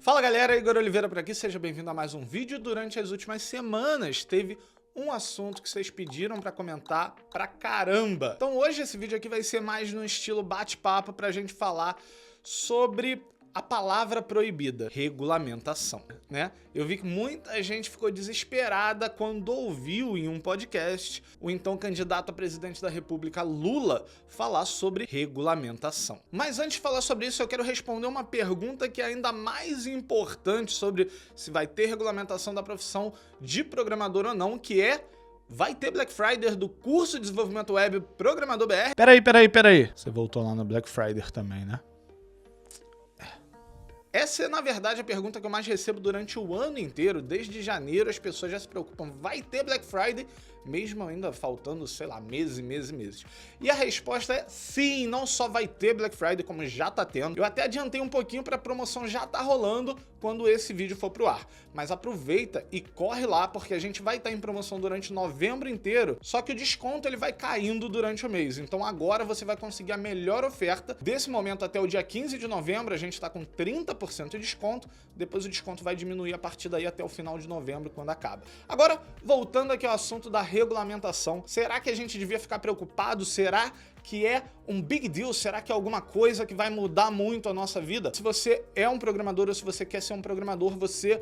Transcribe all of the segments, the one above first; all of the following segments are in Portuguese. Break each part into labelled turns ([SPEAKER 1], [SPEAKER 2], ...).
[SPEAKER 1] Fala galera, Igor Oliveira por aqui, seja bem-vindo a mais um vídeo. Durante as últimas semanas teve um assunto que vocês pediram pra comentar pra caramba. Então hoje esse vídeo aqui vai ser mais no estilo bate-papo pra gente falar sobre a palavra proibida, regulamentação, né? Eu vi que muita gente ficou desesperada quando ouviu em um podcast o então candidato a presidente da República, Lula, falar sobre regulamentação. Mas antes de falar sobre isso, eu quero responder uma pergunta que é ainda mais importante sobre se vai ter regulamentação da profissão de programador ou não, que é: vai ter Black Friday do curso de desenvolvimento web Programador BR? Peraí. Você voltou lá no Black Friday também, né? Essa é, na verdade, a pergunta que eu mais recebo durante o ano inteiro. Desde janeiro as pessoas já se preocupam, vai ter Black Friday? Mesmo ainda faltando, sei lá, meses. E a resposta é sim, não só vai ter Black Friday, como já tá tendo. Eu até adiantei um pouquinho pra promoção já tá rolando quando esse vídeo for pro ar. Mas aproveita e corre lá, porque a gente vai estar em promoção durante novembro inteiro, só que o desconto ele vai caindo durante o mês. Então agora você vai conseguir a melhor oferta. Desse momento até o dia 15 de novembro, a gente tá com 30% de desconto. Depois o desconto vai diminuir a partir daí até o final de novembro, quando acaba. Agora, voltando aqui ao assunto da regulamentação, será que a gente devia ficar preocupado? Será que é um big deal? Será que é alguma coisa que vai mudar muito a nossa vida? Se você é um programador ou se você quer ser um programador, você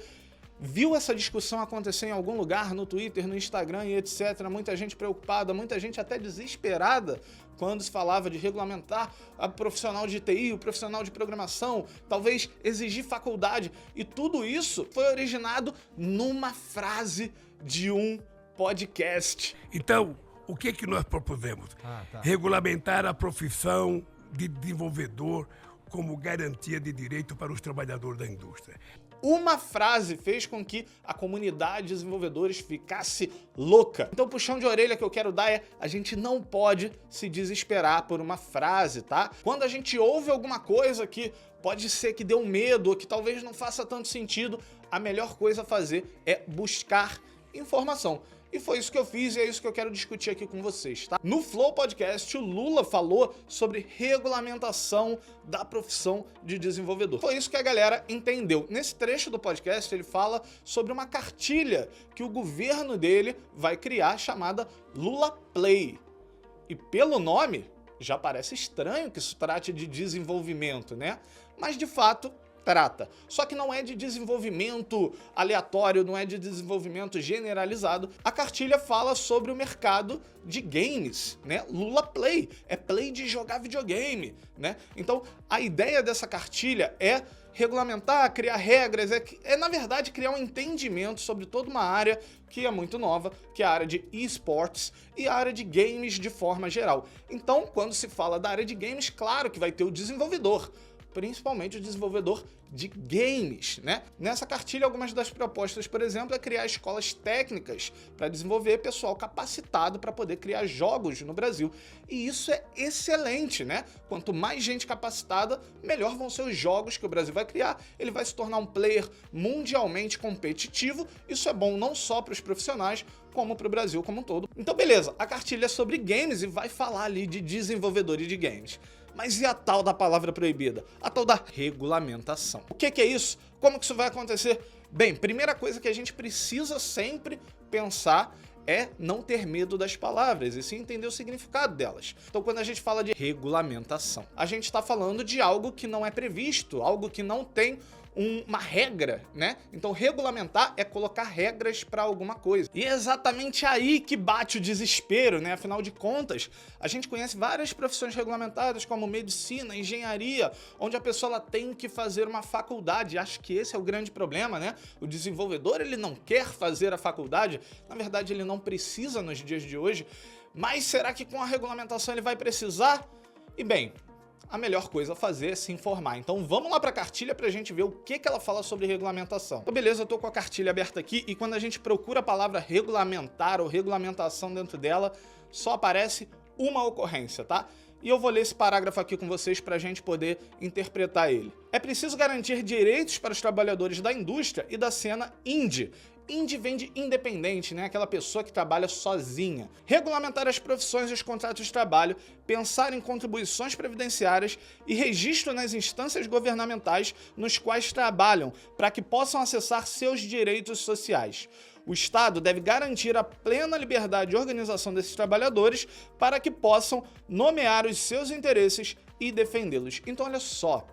[SPEAKER 1] viu essa discussão acontecer em algum lugar, no Twitter, no Instagram e etc. Muita gente preocupada, muita gente até desesperada quando se falava de regulamentar a profissional de TI, o profissional de programação, talvez exigir faculdade. E tudo isso foi originado numa frase de um podcast.
[SPEAKER 2] Então, o que nós propusemos? Regulamentar a profissão de desenvolvedor como garantia de direito para os trabalhadores da indústria.
[SPEAKER 1] Uma frase fez com que a comunidade de desenvolvedores ficasse louca. Então o puxão de orelha que eu quero dar é: a gente não pode se desesperar por uma frase, tá? Quando a gente ouve alguma coisa que pode ser que dê um medo ou que talvez não faça tanto sentido, a melhor coisa a fazer é buscar informação. E foi isso que eu fiz e é isso que eu quero discutir aqui com vocês, tá? No Flow Podcast, o Lula falou sobre regulamentação da profissão de desenvolvedor. Foi isso que a galera entendeu. Nesse trecho do podcast, ele fala sobre uma cartilha que o governo dele vai criar, chamada Lula Play. E pelo nome, já parece estranho que isso trate de desenvolvimento, né? Mas de fato trata. Só que não é de desenvolvimento aleatório, não é de desenvolvimento generalizado. A cartilha fala sobre o mercado de games, né? Lula Play, é play de jogar videogame, né? Então, a ideia dessa cartilha é regulamentar, criar regras, na verdade criar um entendimento sobre toda uma área que é muito nova, que é a área de esportes e a área de games de forma geral. Então, quando se fala da área de games, claro que vai ter o desenvolvedor, principalmente o desenvolvedor de games, né? Nessa cartilha, algumas das propostas, por exemplo, é criar escolas técnicas para desenvolver pessoal capacitado para poder criar jogos no Brasil. E isso é excelente, né? Quanto mais gente capacitada, melhor vão ser os jogos que o Brasil vai criar. Ele vai se tornar um player mundialmente competitivo. Isso é bom não só para os profissionais, como para o Brasil como um todo. Então, beleza, a cartilha é sobre games e vai falar ali de desenvolvedores de games. Mas e a tal da palavra proibida? A tal da regulamentação. O que é isso? Como que isso vai acontecer? Bem, primeira coisa que a gente precisa sempre pensar é não ter medo das palavras e sim entender o significado delas. Então, quando a gente fala de regulamentação, a gente está falando de algo que não é previsto, algo que não tem uma regra, né? Então, regulamentar é colocar regras para alguma coisa. E é exatamente aí que bate o desespero, né? Afinal de contas, a gente conhece várias profissões regulamentadas, como medicina, engenharia, onde a pessoa ela tem que fazer uma faculdade. Acho que esse é o grande problema, né? O desenvolvedor, ele não quer fazer a faculdade. Na verdade, ele não precisa nos dias de hoje. Mas será que com a regulamentação ele vai precisar? E bem, a melhor coisa a fazer é se informar. Então vamos lá para a cartilha para a gente ver o que ela fala sobre regulamentação. Então beleza, eu tô com a cartilha aberta aqui e quando a gente procura a palavra regulamentar ou regulamentação dentro dela, só aparece uma ocorrência, tá? E eu vou ler esse parágrafo aqui com vocês para a gente poder interpretar ele. É preciso garantir direitos para os trabalhadores da indústria e da cena indie Indie vem de independente, né? Aquela pessoa que trabalha sozinha. Regulamentar as profissões e os contratos de trabalho, pensar em contribuições previdenciárias e registro nas instâncias governamentais nos quais trabalham, para que possam acessar seus direitos sociais. O Estado deve garantir a plena liberdade de organização desses trabalhadores para que possam nomear os seus interesses e defendê-los. Então, olha só.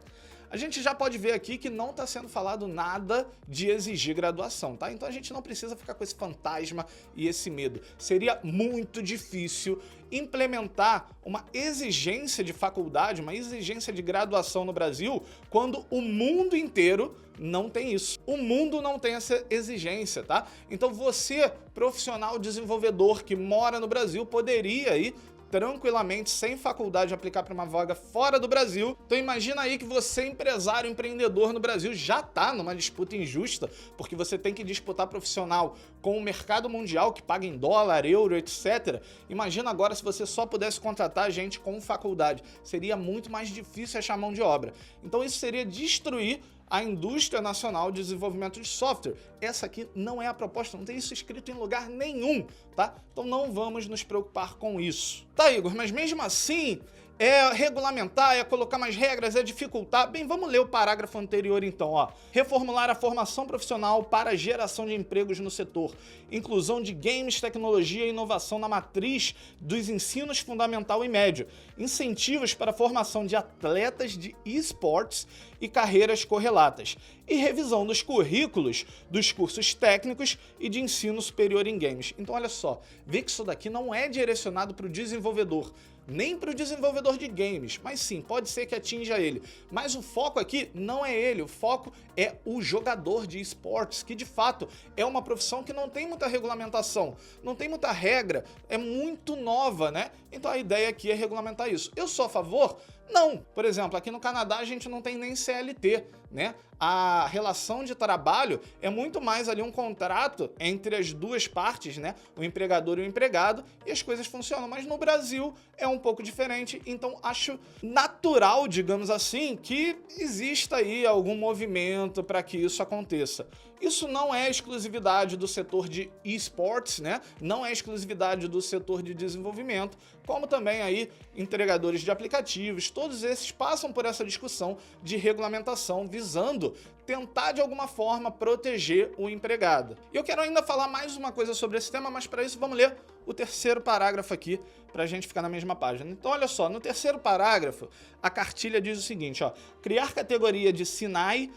[SPEAKER 1] A gente já pode ver aqui que não está sendo falado nada de exigir graduação, tá? Então a gente não precisa ficar com esse fantasma e esse medo. Seria muito difícil implementar uma exigência de faculdade, uma exigência de graduação no Brasil, quando o mundo inteiro não tem isso. O mundo não tem essa exigência, tá? Então você, profissional desenvolvedor que mora no Brasil, poderia ir tranquilamente, sem faculdade, aplicar para uma vaga fora do Brasil. Então imagina aí que você, empresário, empreendedor no Brasil, já está numa disputa injusta, porque você tem que disputar profissional com o mercado mundial, que paga em dólar, euro, etc. Imagina agora se você só pudesse contratar gente com faculdade. Seria muito mais difícil achar mão de obra. Então isso seria destruir a indústria nacional de desenvolvimento de software. Essa aqui não é a proposta, não tem isso escrito em lugar nenhum, tá? Então não vamos nos preocupar com isso. Tá, Igor, mas mesmo assim, é regulamentar, é colocar mais regras, é dificultar. Bem, vamos ler o parágrafo anterior então, ó. Reformular a formação profissional para a geração de empregos no setor. Inclusão de games, tecnologia e inovação na matriz dos ensinos fundamental e médio. Incentivos para a formação de atletas de esportes e carreiras correlatas. E revisão dos currículos dos cursos técnicos e de ensino superior em games. Então olha só, vê que isso daqui não é direcionado para o desenvolvedor, nem para o desenvolvedor de games, mas sim, pode ser que atinja ele. Mas o foco aqui não é ele, o foco é o jogador de esportes, que de fato é uma profissão que não tem muita regulamentação, não tem muita regra, é muito nova, né? Então a ideia aqui é regulamentar isso. Eu sou a favor? Não. Por exemplo, aqui no Canadá a gente não tem nem CLT, né? A relação de trabalho é muito mais ali um contrato entre as duas partes, né? O empregador e o empregado, e as coisas funcionam. Mas no Brasil é um pouco diferente, então acho natural, digamos assim, que exista aí algum movimento para que isso aconteça. Isso não é exclusividade do setor de esportes, né? Não é exclusividade do setor de desenvolvimento, como também aí entregadores de aplicativos, todos esses passam por essa discussão de regulamentação visando tentar de alguma forma proteger o empregado. E eu quero ainda falar mais uma coisa sobre esse tema, mas para isso vamos ler o terceiro parágrafo aqui para a gente ficar na mesma página. Então olha só, no terceiro parágrafo a cartilha diz o seguinte, ó: criar categoria de SINAI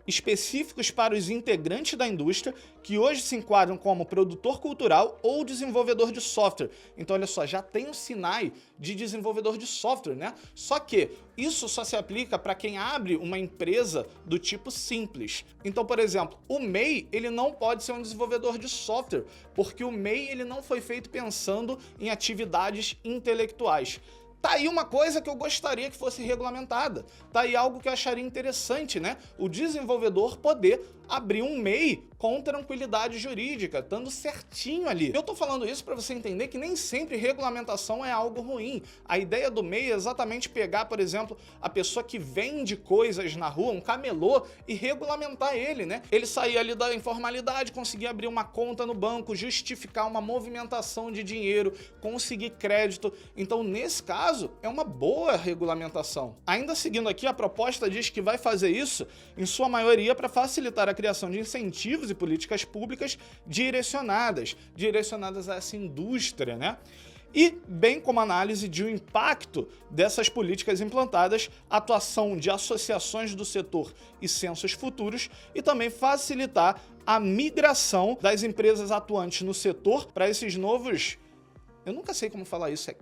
[SPEAKER 1] específicos para os integrantes da indústria que hoje se enquadram como produtor cultural ou desenvolvedor de software. Então, olha só, já tem um SINAI de desenvolvedor de software, né? Só que isso só se aplica para quem abre uma empresa do tipo simples. Então, por exemplo, o MEI, ele não pode ser um desenvolvedor de software, porque o MEI ele não foi feito pensando em atividades intelectuais. Tá aí uma coisa que eu gostaria que fosse regulamentada. Tá aí algo que eu acharia interessante, né? O desenvolvedor poder abrir um MEI com tranquilidade jurídica, estando certinho ali. Eu tô falando isso para você entender que nem sempre regulamentação é algo ruim. A ideia do MEI é exatamente pegar, por exemplo, a pessoa que vende coisas na rua, um camelô, e regulamentar ele, né? Ele sair ali da informalidade, conseguir abrir uma conta no banco, justificar uma movimentação de dinheiro, conseguir crédito. Então, nesse caso, é uma boa regulamentação. Ainda seguindo aqui, a proposta diz que vai fazer isso, em sua maioria, para facilitar a criação de incentivos e políticas públicas direcionadas a essa indústria, né? E bem como análise de um impacto dessas políticas implantadas, atuação de associações do setor e censos futuros, e também facilitar a migração das empresas atuantes no setor para esses novos... Eu nunca sei como falar isso, é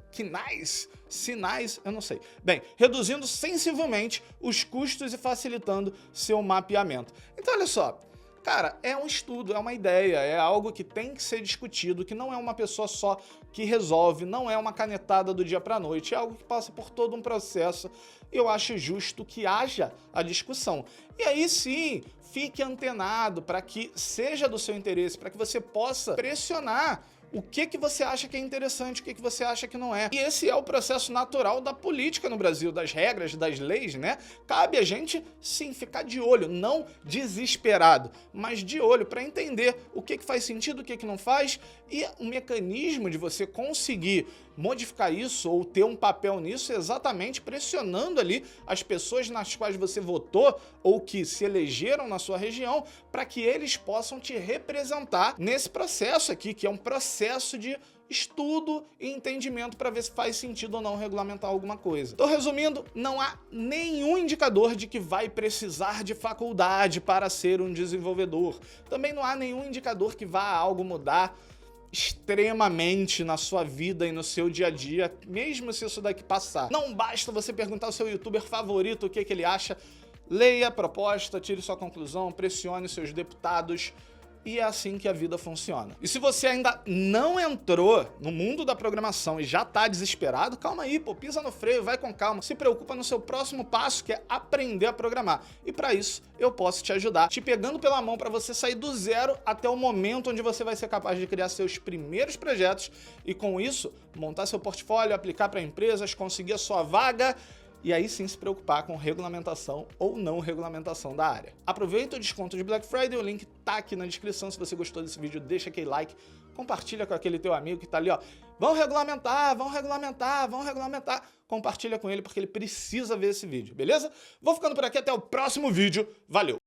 [SPEAKER 1] sinais, eu não sei. Bem, reduzindo sensivelmente os custos e facilitando seu mapeamento. Então, olha só, cara, é um estudo, é uma ideia, é algo que tem que ser discutido, que não é uma pessoa só que resolve, não é uma canetada do dia para a noite, é algo que passa por todo um processo. Eu acho justo que haja a discussão. E aí sim, fique antenado para que seja do seu interesse, para que você possa pressionar o que você acha que é interessante, o que você acha que não é. E esse é o processo natural da política no Brasil, das regras, das leis, né? Cabe a gente, sim, ficar de olho, não desesperado, mas de olho para entender o que faz sentido, o que não faz, e o mecanismo de você conseguir modificar isso ou ter um papel nisso é exatamente pressionando ali as pessoas nas quais você votou ou que se elegeram na sua região para que eles possam te representar nesse processo aqui, que é um processo de estudo e entendimento para ver se faz sentido ou não regulamentar alguma coisa. Então, resumindo, não há nenhum indicador de que vai precisar de faculdade para ser um desenvolvedor. Também não há nenhum indicador que vá algo mudar extremamente na sua vida e no seu dia a dia, mesmo se isso daqui passar. Não basta você perguntar ao seu youtuber favorito o que ele acha. Leia a proposta, tire sua conclusão, pressione seus deputados, e é assim que a vida funciona. E se você ainda não entrou no mundo da programação e já tá desesperado, calma aí, pô, pisa no freio, vai com calma, se preocupa no seu próximo passo, que é aprender a programar. E para isso, eu posso te ajudar, te pegando pela mão para você sair do zero até o momento onde você vai ser capaz de criar seus primeiros projetos e com isso, montar seu portfólio, aplicar para empresas, conseguir a sua vaga, e aí sim se preocupar com regulamentação ou não regulamentação da área. Aproveita o desconto de Black Friday, o link tá aqui na descrição. Se você gostou desse vídeo, deixa aquele like, compartilha com aquele teu amigo que tá ali, ó. Vão regulamentar, vão regulamentar, vão regulamentar. Compartilha com ele porque ele precisa ver esse vídeo, beleza? Vou ficando por aqui, até o próximo vídeo. Valeu!